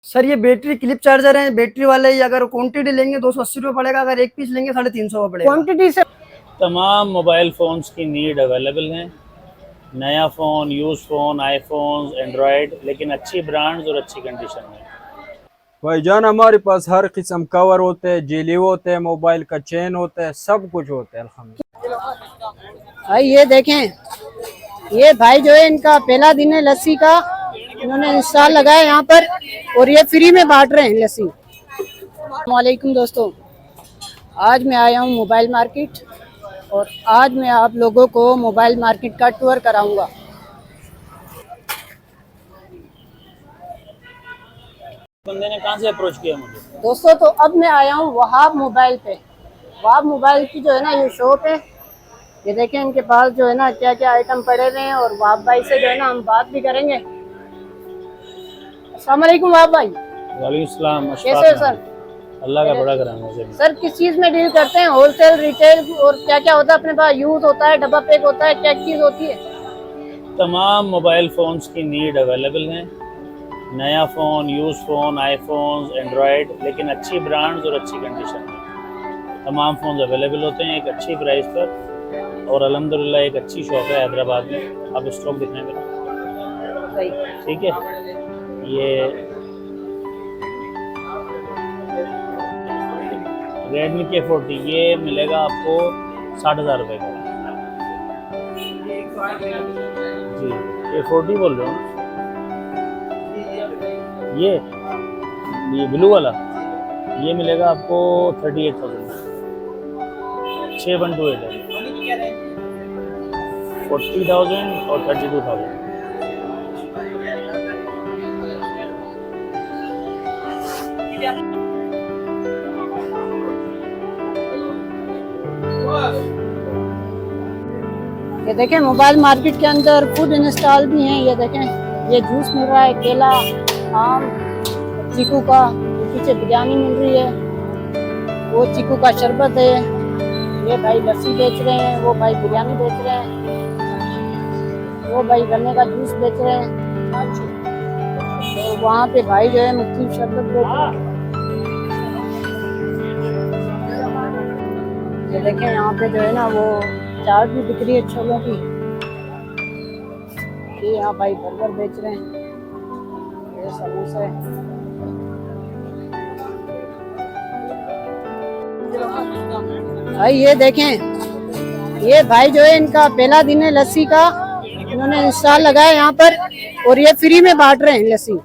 Sir ये battery clip charger है, battery वाले ही अगर क्वांटिटी लेंगे 280 रुपये पड़ेगा, अगर एक पीस लेंगे 350 का पड़ेगा। क्वांटिटी से तमाम मोबाइल फ़ोन्स की नीड अवेलेबल हैं। नया phone, use phone, iPhones, Android, लेकिन अच्छी ब्रांड्स और अच्छी कंडीशन में। भाईजान हमारे पास हर किस्म कवर होते हैं, जेली होते हैं, मोबाइल का चेन होता है, सब कुछ होता है अल्हम्दुलिल्लाह। भाई ये देखें, ये भाई जो है इनका पहला दिन है लस्सी का, इन्होंने इंस्टॉल लगाया यहाँ पर और ये फ्री में बांट रहे हैं लस्सी। वालेकुम दोस्तों, आज मैं आया हूँ मोबाइल मार्केट और आज मैं आप लोगों को मोबाइल मार्केट का टूर कराऊंगा। बंदे ने कहाँ से अप्रोच किया मुझे? दोस्तों तो अब मैं आया हूँ वहाब मोबाइल पे। वहाब मोबाइल की जो है ना ये शॉप है। ये देखें इनके पास जो है ना क्या क्या आइटम पड़े हुए हैं और वहाब भाई से जो है ना हम बात भी करेंगे। अस्सलाम वालेकुम वहाब भाई। वालेकुम सलाम। कैसे हो सर? अल्लाह का बड़ा करम है। सर किस चीज़ में डील करते हैं? होलसेल, रिटेल और क्या क्या होता है अपने पास? यूज होता है, डब्बा पैक होता है, क्या चीज़ होती है? तमाम मोबाइल फ़ोन्स की नीड अवेलेबल हैं। नया phone, use phone, iPhones, Android, लेकिन अच्छी ब्रांड्स और अच्छी कंडीशन में। तमाम फ़ोन अवेलेबल होते हैं एक अच्छी प्राइस पर और अल्हम्दुलिल्लाह एक अच्छी शॉप है हैदराबाद में। आप स्टॉक दिखाएं मेरा, ठीक है? ये रेडमी K40 ये मिलेगा आपको 60,000 रुपये का। जी K40 बोल रहे हो ना? ये ब्लू वाला ये मिलेगा आपको 38,000 में। 6128 है, 40,000 और 32,000। ये देखें मोबाइल मार्केट के अंदर फूड इंस्टॉल भी हैं। ये देखें ये जूस मिल रहा है, केला, आम, चीकू का, पीछे बिरयानी मिल रही है, वो चीकू का शरबत है। ये भाई लस्सी बेच रहे हैं, वो भाई बिरयानी बेच रहे हैं, वो भाई गन्ने का जूस बेच रहे हैं, तो वहाँ पे भाई जो है मुख्तलिफ शरबत बेच रहे हैं। ये देखें यहाँ पे जो है ना वो चाट भी बिक रही है छोलों की। ये यहाँ भाई बर्गर बेच रहे हैं, ये समोसा है। भाई ये देखें, ये भाई जो है इनका पहला दिन है लस्सी का, इन्होंने इंस्टॉल लगाया यहाँ पर और ये फ्री में बांट रहे हैं लस्सी।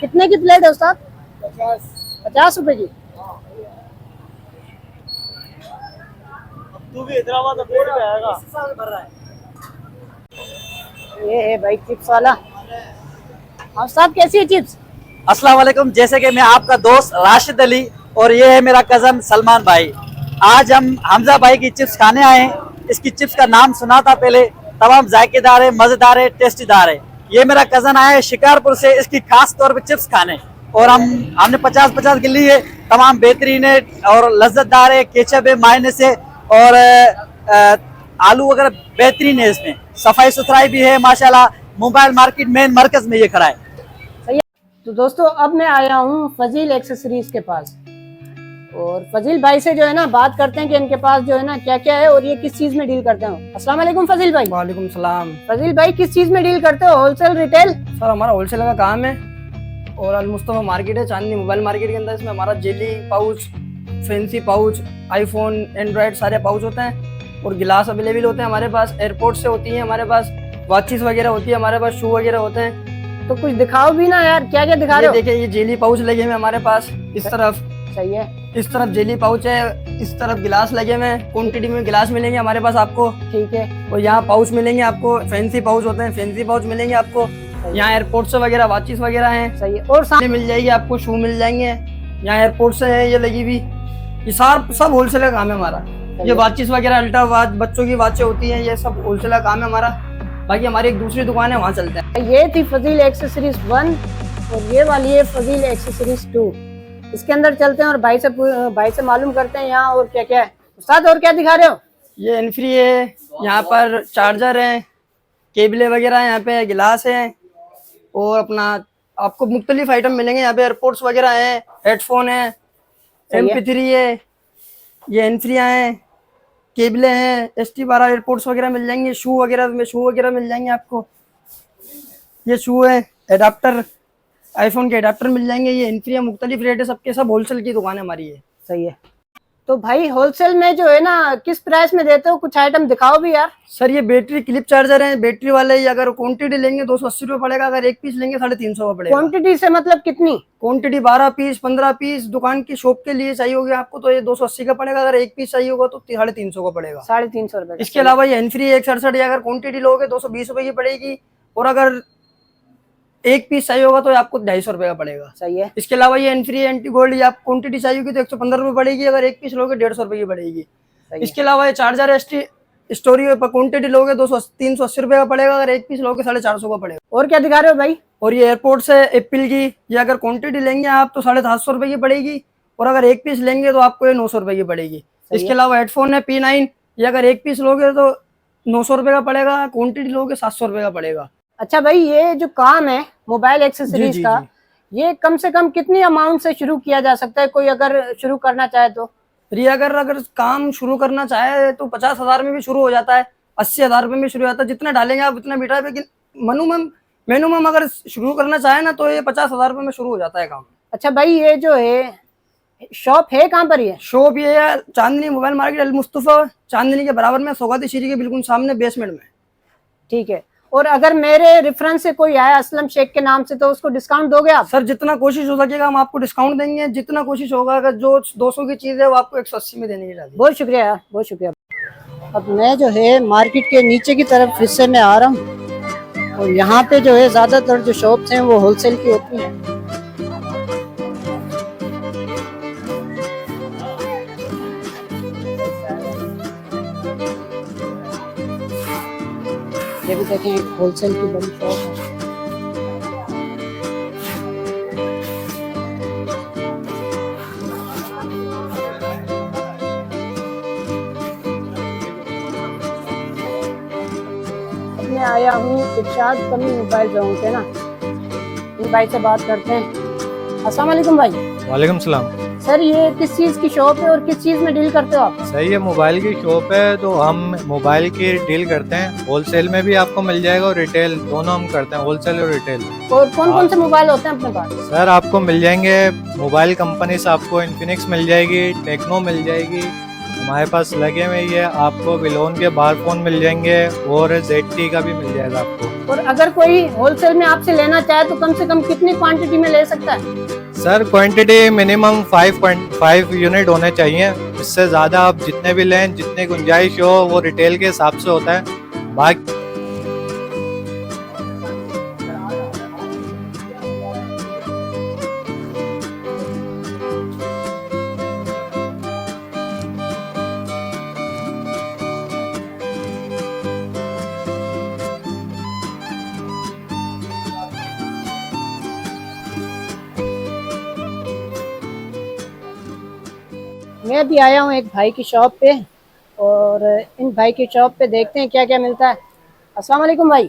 कितने की प्लेट है उस्ताद? 50 रुपए की। तू भी हैदराबाद पेड़ पे आएगा, भर रहा है। ये है भाई चिप्स वाला। हाँ साहब कैसी है चिप्स? अस्सलाम वालेकुम। जैसे कि मैं आपका दोस्त राशिद अली और ये है मेरा कज़न सलमान भाई। आज हम हमजा भाई की चिप्स खाने आए हैं। इसकी चिप्स का नाम सुना था पहले, तमाम जायकेदार है, मज़ेदार है, टेस्टीदार है। ये मेरा कज़न आया है शिकारपुर से इसकी खास तौर पे चिप्स खाने, और हमने 50-50 की ली है। तमाम बेहतरीन है और लज्जतदार है, केचप है, मायनेस है और आलू वगैरह बेहतरीन है। इसमें सफाई सुथराई भी है माशाल्लाह। मोबाइल मार्केट मेन मरकज में ये खड़ा है। तो दोस्तों अब मैं आया हूँ फजील एक्सेसरीज के पास, और फजील भाई से जो है ना बात करते हैं कि इनके पास जो है ना क्या क्या है और ये किस चीज में डील करते हैं। अस्सलाम वालेकुम फजील भाई। वालेकुम सलाम। फजील भाई किस चीज में डील करते हो, होलसेल रिटेल? सर हमारा होलसेल का काम है और अल मुस्तफा मार्केट है, चांदनी मोबाइल मार्केट के अंदर। इसमें हमारा jelly pouch, fancy pouch, iPhone, Android सारे पाउच होते हैं और गिलास अवेलेबल होते हैं हमारे पास। एयरपोर्ट से होती है हमारे पास, वॉचेस वगैरह होती है हमारे पास, शू वगैरह होते हैं। तो कुछ दिखाओ भी ना यार, क्या क्या दिखा रहे ये हो? देखिए, ये जेली पाउच लगे हुए हैं हमारे पास इस तरफ। सही है, इस तरफ जेली पाउच है, इस तरफ गिलास लगे हुए हैं। क्वांटिटी में गिलास मिलेंगे हमारे पास आपको, ठीक है। और यहाँ पाउच मिलेंगे आपको। फैंसी पाउच होते हैं, फैंसी पाउच मिलेंगे आपको। यहाँ एयरपोर्ट से वगैरह वॉचेस वगैरह हैं, सही है। और ये मिल जाएगी आपको, शू मिल जाएंगे। यहाँ एयरपोर्ट से है ये लगी हुई। ये सब होलसेल का काम है हमारा। ये वॉचेस वगैरह, अल्ट्रा वॉच, बच्चों की वॉचें होती हैं, ये सब होलसेल का काम है हमारा। बाकी हमारी एक दूसरी दुकान है, वहाँ चलते हैं। ये थी फजील एक्सेसरीज 1 और ये वाली है फजील एक्सेसरीज 2। इसके अंदर चलते हैं और भाई से मालूम करते हैं यहाँ और क्या क्या है। उस्ताद और क्या दिखा रहे हो? ये इनफ्री है, यहाँ पर चार्जर है, केबलें वगैरह यहाँ पे, गिलास है और अपना आपको मुख्तलिफ आइटम मिलेंगे यहाँ पे। एयरपोर्ट्स वगैरह हैं, हेडफोन है, MP3 है, ये इनफ्रियाँ हैं, केबलें हैं, ST12 एयरपोर्ट्स वगैरह मिल जाएंगे। शू वगैरह मिल जाएंगे आपको। ये शू है, एडाप्टर, आईफोन के एडाप्टर मिल जाएंगे। ये इनफ्रियाँ मुख्तलिफ रेट है सबके, सब होलसेल की दुकान है हमारी है। सही है। तो भाई होलसेल में जो है ना किस प्राइस में देते हो, कुछ आइटम दिखाओ भी यार। सर ये बैटरी क्लिप चार्जर है, बैटरी वाले। ये अगर क्वांटिटी लेंगे 280 रुपये पड़ेगा, अगर एक पीस लेंगे 350 का पड़ेगा। क्वांटिटी से मतलब कितनी? क्वांटिटी 12 पीस, 15 पीस दुकान की शॉप के लिए चाहिए होगी आपको तो ये 280 का पड़ेगा। अगर एक पीस चाहिए होगा तो 350 का पड़ेगा। 350 रुपए। इसके अलावा ये इनफ्री 167, अगर क्वांटिटी लोगे 220 रुपए की पड़ेगी, और अगर एक पीस चाहिए होगा तो आपको 250 रुपए का पड़ेगा। सही है। इसके अलावा ये इनफ्री एंटी गोल्ड, ये आप क्वांटिटी चाहिए होगी तो 115 रुपए पड़ेगी, अगर एक पीस लोगे 150 रुपए की पड़ेगी। इसके अलावा ये चार्जर स्टोरी पर क्वांटिटी लोगे 380 रुपए का पड़ेगा, अगर एक पीस लोगे 450 का पड़ेगा। और क्या दिखा रहे हो भाई? और ये एयरपोर्ट से एप्पल की, ये अगर क्वांटिटी लेंगे आप तो 750 रुपए की पड़ेगी, और अगर एक पीस लेंगे तो आपको ये 900 रुपए की पड़ेगी। इसके अलावा हेडफोन है P9, ये अगर एक पीस लोगे तो 900 रुपए का पड़ेगा, क्वांटिटी लोगे 700 रुपए का पड़ेगा। अच्छा भाई, ये जो काम है मोबाइल एक्सेसरीज जी, का, ये कम से कम कितनी अमाउंट से शुरू किया जा सकता है, कोई अगर शुरू करना चाहे तो? ये अगर काम शुरू करना चाहे तो 50,000 में भी शुरू हो जाता है, 80,000 रुपए में शुरू हो जाता है। जितना डालेंगे आप उतना बेटा है, लेकिन मिनिमम अगर शुरू करना चाहे ना तो ये 50,000 रुपए में शुरू हो जाता है काम। अच्छा भाई, ये जो है शॉप है कहाँ पर? ये शॉप ये है चांदनी मोबाइल मार्केट, अल मुस्तफा चांदनी के बराबर में, सौगाती शीरी के बिल्कुल सामने बेसमेंट में। ठीक है। और अगर मेरे रेफरेंस से कोई आया असलम शेख के नाम से तो उसको डिस्काउंट दोगे आप? सर जितना कोशिश हो सकेगा हम आपको डिस्काउंट देंगे, जितना कोशिश होगा। अगर जो 200 की चीज है वो आपको 180 में देने की डाली। बहुत शुक्रिया यार, बहुत शुक्रिया। अब मैं जो है मार्केट के नीचे की तरफ हिस्से में आ रहा हूँ, और यहाँ पे जो है ज्यादातर जो शॉप्स हैं वो होलसेल की होती हैं। ये भी देखें, एक होलसेल की बड़ी शॉप है। अब मैं आया हूँ इरशाद कमी मोबाइल जोन पे ना, इन भाई से बात करते हैं। अस्सलाम वालेकुम भाई। वालेकुम सलाम। सर ये किस चीज़ की शॉप है और किस चीज़ में डील करते हो आप? सही है, मोबाइल की शॉप है तो हम मोबाइल की डील करते हैं। होलसेल में भी आपको मिल जाएगा और रिटेल, दोनों हम करते हैं, होलसेल और रिटेल। और कौन कौन से मोबाइल होते हैं अपने पास? सर आपको मिल जाएंगे मोबाइल कंपनी से, आपको इन्फिनिक्स मिल जाएगी, टेक्नो मिल जाएगी, हमारे पास लगे हुए ही है। आपको विलोन के बाहर फोन मिल जाएंगे और ZT का भी मिल जाएगा आपको। और अगर कोई होलसेल में आपसे लेना चाहे तो कम से कम कितनी क्वांटिटी में ले सकता है? सर क्वांटिटी मिनिमम 5.5 यूनिट होने चाहिए, इससे ज़्यादा आप जितने भी लें, जितनी गुंजाइश हो वो रिटेल के हिसाब से होता है। बाकी मैं भी आया हूँ एक भाई की शॉप पे, और इन भाई की शॉप पे देखते हैं क्या क्या मिलता है। अस्सलाम वालेकुम भाई।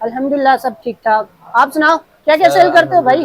अल्हम्दुलिल्लाह सब ठीक ठाक. आप सुनाओ क्या क्या सेल करते हो भाई?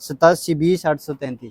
8720 833.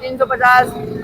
350,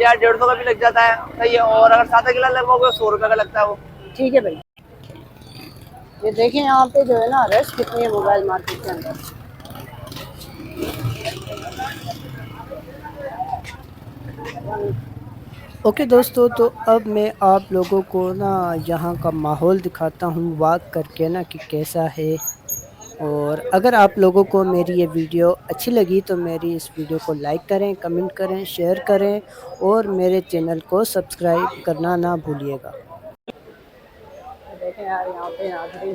या 150 का भी लग जाता है, सही है। और अगर सादा गिलास लगवाओगे 100 रुपये का लगता है वो। ठीक है भाई। ये देखें यहाँ पे जो है ना रश कितनी है मोबाइल मार्केट के अंदर। ओके दोस्तों, तो अब मैं आप लोगों को ना यहाँ का माहौल दिखाता हूँ वॉक करके ना कि कैसा है। और अगर आप लोगों को मेरी ये वीडियो अच्छी लगी तो मेरी इस वीडियो को लाइक करें, कमेंट करें, शेयर करें और मेरे चैनल को सब्सक्राइब करना ना भूलिएगा। देखें यार यहाँ पे आखिरी